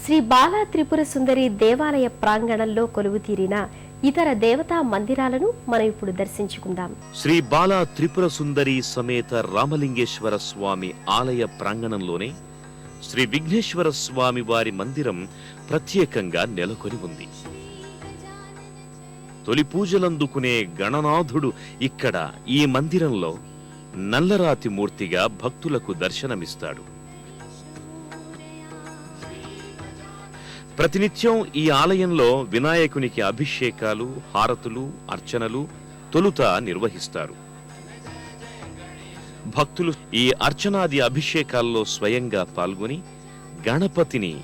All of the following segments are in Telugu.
శ్రీ బాలా త్రిపుర సుందరి దేవాలయ ప్రాంగణంలో కొలువుతీరిన ఇతర దేవతా మందిరాలను మనం ఇప్పుడు దర్శించుకుందాం. శ్రీ బాలా త్రిపుర సుందరి సమేత రామలింగేశ్వర స్వామి ఆలయ ప్రాంగణంలోనే శ్రీ విఘ్నేశ్వర స్వామి వారి మందిరం ప్రత్యేకంగా నెలకొని ఉంది. తొలి పూజలందుకునే గణనాథుడు ఇక్కడ ఈ మందిరంలో నల్లరాతి మూర్తిగా భక్తులకు దర్శనమిస్తాడు. ప్రతినిత్యం ఈ ఆలయంలో వినాయకునికి అభిషేకాలు, హారతులు, అర్చనలు తొలుత నిర్వహిస్తారు. భక్తులు ఈ అర్చనాది అభిషేకాల్లో స్వయంగా పాల్గొని గణపతిని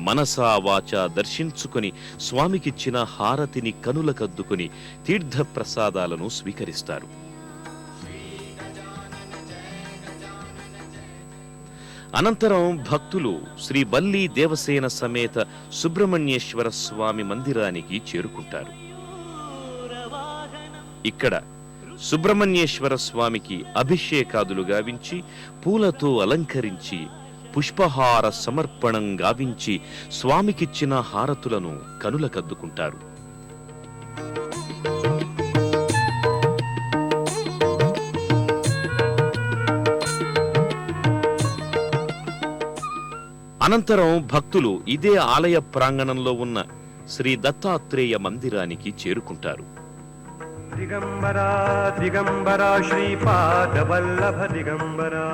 మనసా వాచా దర్శించుకుని స్వామికిచ్చిన హారతిని కనులకద్దుకుని తీర్థ ప్రసాదాలను స్వీకరిస్తారు. అనంతరం భక్తులు శ్రీ వల్లీ దేవసేన సమేత సుబ్రహ్మణ్యేశ్వర స్వామి మందిరానికి చేరుకుంటారు. ఇక్కడ సుబ్రహ్మణ్యేశ్వర స్వామికి అభిషేకాదులు గావించి, పూలతో అలంకరించి, పుష్పహార సమర్పణం గావించి స్వామికిచ్చిన హారతులను కనులకద్దుకుంటారు. అనంతరం భక్తులు ఇదే ఆలయ ప్రాంగణంలో ఉన్న శ్రీ దత్తాత్రేయ మందిరానికి చేరుకుంటారు. దిగంబరా దిగంబరా శ్రీపాద వల్లభ దిగంబరా